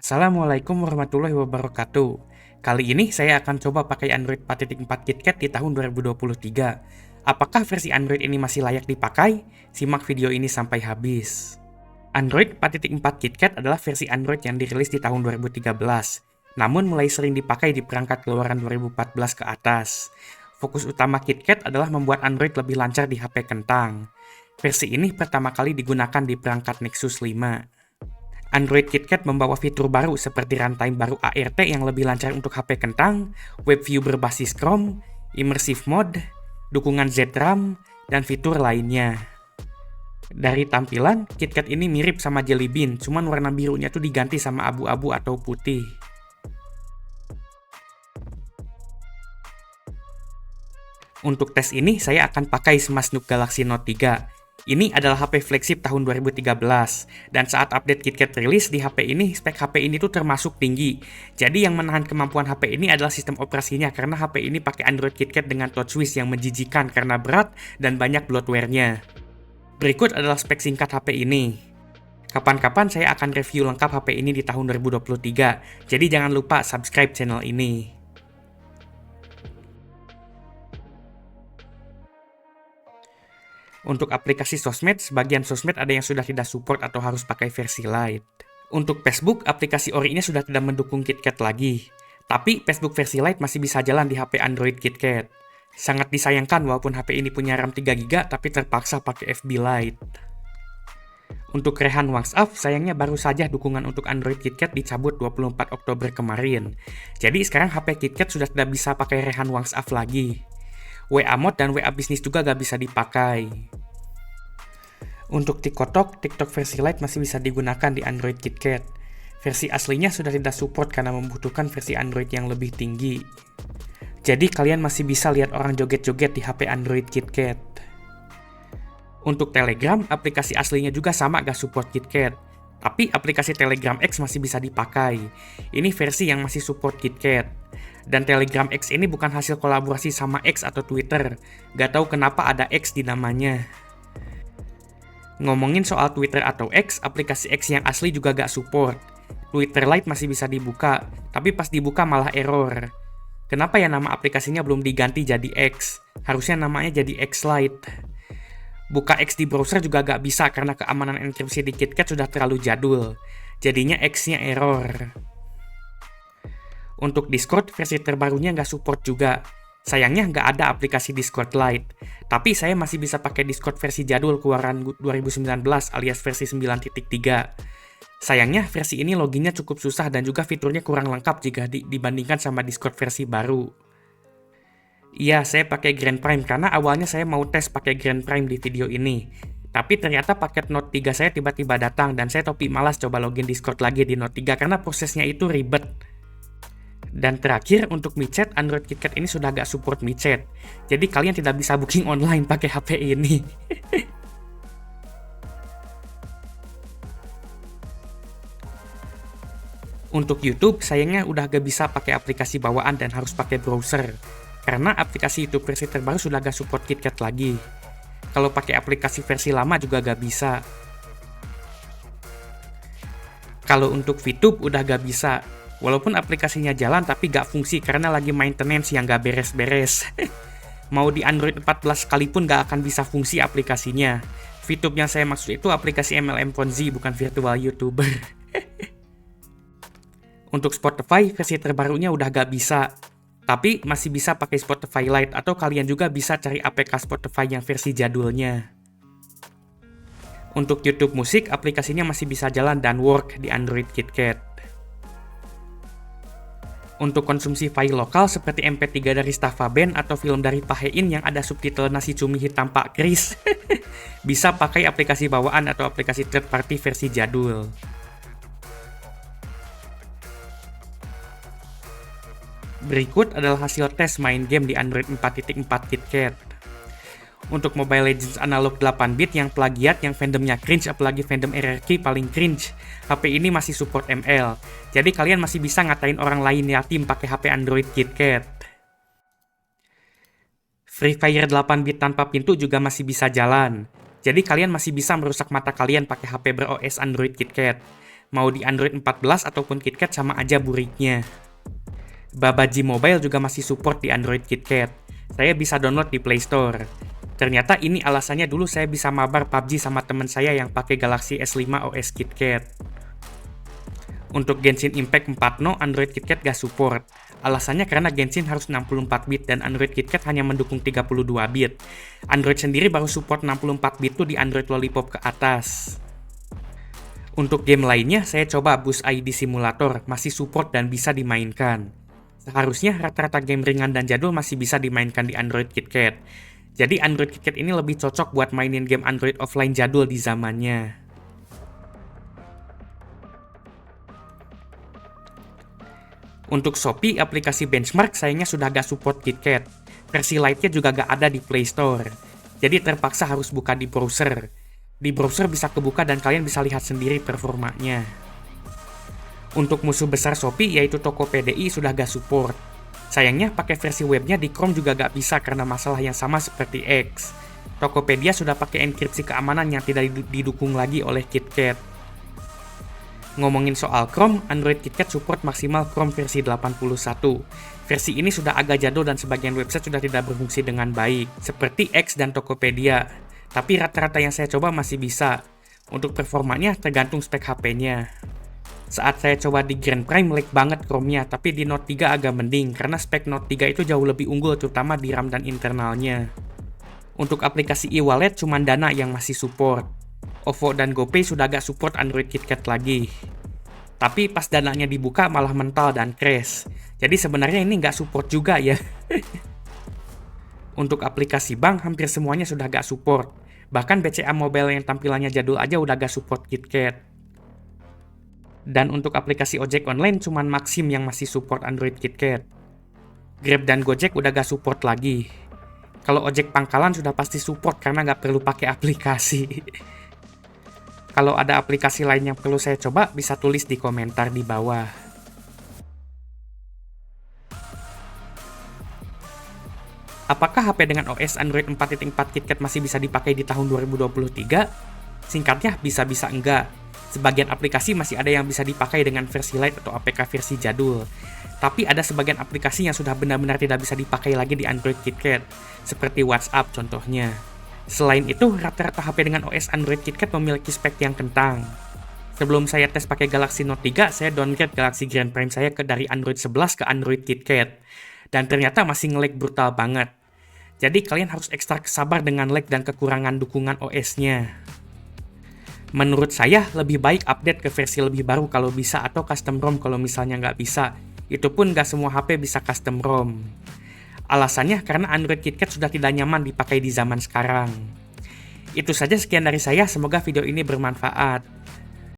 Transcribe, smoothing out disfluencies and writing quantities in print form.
Assalamualaikum warahmatullahi wabarakatuh. Kali ini saya akan coba pakai Android 4.4 KitKat di tahun 2023. Apakah versi Android ini masih layak dipakai? Simak video ini sampai habis. Android 4.4 KitKat adalah versi Android yang dirilis di tahun 2013, namun mulai sering dipakai di perangkat keluaran 2014 ke atas. Fokus utama KitKat adalah membuat Android lebih lancar di HP kentang. Versi ini pertama kali digunakan di perangkat Nexus 5. Android KitKat membawa fitur baru seperti runtime baru ART yang lebih lancar untuk HP kentang, web view berbasis Chrome, immersive mode, dukungan ZRAM, dan fitur lainnya. Dari tampilan, KitKat ini mirip sama Jelly Bean, cuman warna birunya tuh diganti sama abu-abu atau putih. Untuk tes ini, saya akan pakai Smash Galaxy Note 3. Ini adalah HP flagship tahun 2013, dan saat update KitKat rilis di HP ini, spek HP ini tuh termasuk tinggi. Jadi yang menahan kemampuan HP ini adalah sistem operasinya, karena HP ini pakai Android KitKat dengan TouchWiz yang menjijikan karena berat dan banyak bloatware-nya. Berikut adalah spek singkat HP ini. Kapan-kapan saya akan review lengkap HP ini di tahun 2023, jadi jangan lupa subscribe channel ini. Untuk aplikasi sosmed, sebagian sosmed ada yang sudah tidak support atau harus pakai versi Lite. Untuk Facebook, aplikasi Ori-nya sudah tidak mendukung KitKat lagi. Tapi Facebook versi Lite masih bisa jalan di HP Android KitKat. Sangat disayangkan walaupun HP ini punya RAM 3GB tapi terpaksa pakai FB Lite. Untuk Rehan WhatsApp, sayangnya baru saja dukungan untuk Android KitKat dicabut 24 Oktober kemarin. Jadi sekarang HP KitKat sudah tidak bisa pakai Rehan WhatsApp lagi. WA Mode dan WA Bisnis juga gak bisa dipakai. Untuk TikTok versi Lite masih bisa digunakan di Android KitKat. Versi aslinya sudah tidak support karena membutuhkan versi Android yang lebih tinggi. Jadi kalian masih bisa lihat orang joget-joget di HP Android KitKat. Untuk Telegram, aplikasi aslinya juga sama gak support KitKat. Tapi aplikasi Telegram X masih bisa dipakai. Ini versi yang masih support KitKat. Dan Telegram X ini bukan hasil kolaborasi sama X atau Twitter. Gak tahu kenapa ada X di namanya. Ngomongin soal Twitter atau X, aplikasi X yang asli juga gak support. Twitter Lite masih bisa dibuka, tapi pas dibuka malah error. Kenapa ya nama aplikasinya belum diganti jadi X? Harusnya namanya jadi X Lite. Buka X di browser juga gak bisa karena keamanan enkripsi di KitKat sudah terlalu jadul. Jadinya X-nya error. Untuk Discord, versi terbarunya nggak support juga. Sayangnya nggak ada aplikasi Discord Lite. Tapi saya masih bisa pakai Discord versi jadul keluaran 2019 alias versi 9.3. Sayangnya versi ini loginnya cukup susah dan juga fiturnya kurang lengkap jika dibandingkan sama Discord versi baru. Iya, saya pakai Grand Prime karena awalnya saya mau tes pakai Grand Prime di video ini. Tapi ternyata paket Note 3 saya tiba-tiba datang dan saya malas coba login Discord lagi di Note 3 karena prosesnya itu ribet. Dan terakhir, untuk micet, Android KitKat ini sudah gak support micet. Jadi kalian tidak bisa booking online pakai HP ini. Untuk YouTube, sayangnya udah gak bisa pakai aplikasi bawaan dan harus pakai browser. Karena aplikasi YouTube versi terbaru sudah gak support KitKat lagi. Kalau pakai aplikasi versi lama juga gak bisa. Kalau untuk VTube udah gak bisa. Walaupun aplikasinya jalan tapi gak fungsi karena lagi maintenance yang gak beres-beres. Mau di Android 14 sekalipun gak akan bisa fungsi aplikasinya. VTube yang saya maksud itu aplikasi MLM Ponzi, bukan virtual YouTuber. Untuk Spotify, versi terbarunya udah gak bisa. Tapi masih bisa pakai Spotify Lite atau kalian juga bisa cari APK Spotify yang versi jadulnya. Untuk YouTube musik, aplikasinya masih bisa jalan dan work di Android KitKat. Untuk konsumsi file lokal seperti MP3 dari Staffa Band atau film dari Pahein yang ada subtitle Nasi Cumi Hitam Pak Kris, bisa pakai aplikasi bawaan atau aplikasi third party versi jadul. Berikut adalah hasil tes main game di Android 4.4 KitKat. Untuk Mobile Legends analog 8-bit yang plagiat, yang fandomnya cringe, apalagi fandom RRQ paling cringe, HP ini masih support ML. Jadi kalian masih bisa ngatain orang lain yatim pakai HP Android KitKat. Free Fire 8-bit tanpa pintu juga masih bisa jalan. Jadi kalian masih bisa merusak mata kalian pakai HP ber-OS Android KitKat. Mau di Android 14 ataupun KitKat sama aja buriknya. Babaji Mobile juga masih support di Android KitKat. Saya bisa download di Play Store. Ternyata ini alasannya dulu saya bisa mabar PUBG sama teman saya yang pakai Galaxy S5 OS KitKat. Untuk Genshin Impact 4.0, Android KitKat gak support. Alasannya karena Genshin harus 64 bit dan Android KitKat hanya mendukung 32 bit. Android sendiri baru support 64 bit tuh di Android Lollipop ke atas. Untuk game lainnya, saya coba Boost ID Simulator, masih support dan bisa dimainkan. Seharusnya rata-rata game ringan dan jadul masih bisa dimainkan di Android KitKat. Jadi Android KitKat ini lebih cocok buat mainin game Android offline jadul di zamannya. Untuk Shopee, aplikasi benchmark sayangnya sudah gak support KitKat. Versi Lite-nya juga gak ada di Play Store. Jadi terpaksa harus buka di browser. Di browser bisa kebuka dan kalian bisa lihat sendiri performanya. Untuk musuh besar Shopee yaitu Tokopedia sudah gak support. Sayangnya pakai versi webnya di Chrome juga gak bisa karena masalah yang sama seperti X. Tokopedia sudah pakai enkripsi keamanan yang tidak didukung lagi oleh KitKat. Ngomongin soal Chrome, Android KitKat support maksimal Chrome versi 81. Versi ini sudah agak jadul dan sebagian website sudah tidak berfungsi dengan baik, seperti X dan Tokopedia. Tapi rata-rata yang saya coba masih bisa. Untuk performanya tergantung spek HP-nya. Saat saya coba di Grand Prime lag banget Chrome-nya, tapi di Note 3 agak mending karena spek Note 3 itu jauh lebih unggul terutama di RAM dan internalnya. Untuk aplikasi e-wallet cuma Dana yang masih support. OVO dan GoPay sudah gak support Android KitKat lagi. Tapi pas dananya dibuka malah mental dan crash. Jadi sebenarnya ini gak support juga ya. Untuk aplikasi bank hampir semuanya sudah gak support. Bahkan BCA Mobile yang tampilannya jadul aja udah gak support KitKat. Dan untuk aplikasi ojek online cuman Maxim yang masih support Android KitKat. Grab dan Gojek udah gak support lagi. Kalau ojek pangkalan sudah pasti support karena gak perlu pakai aplikasi. Kalau ada aplikasi lain yang perlu saya coba, bisa tulis di komentar di bawah. Apakah HP dengan OS Android 4.4 KitKat masih bisa dipakai di tahun 2023? Singkatnya, bisa-bisa enggak. Sebagian aplikasi masih ada yang bisa dipakai dengan versi Lite atau APK versi jadul. Tapi ada sebagian aplikasi yang sudah benar-benar tidak bisa dipakai lagi di Android KitKat, seperti WhatsApp contohnya. Selain itu, rata-rata HP dengan OS Android KitKat memiliki spek yang kentang. Sebelum saya tes pakai Galaxy Note 3, saya downgrade Galaxy Grand Prime saya dari Android 11 ke Android KitKat. Dan ternyata masih nge-lag brutal banget. Jadi kalian harus ekstra sabar dengan lag dan kekurangan dukungan OS-nya. Menurut saya, lebih baik update ke versi lebih baru kalau bisa atau custom ROM kalau misalnya nggak bisa. Itu pun nggak semua HP bisa custom ROM. Alasannya karena Android KitKat sudah tidak nyaman dipakai di zaman sekarang. Itu saja sekian dari saya, semoga video ini bermanfaat.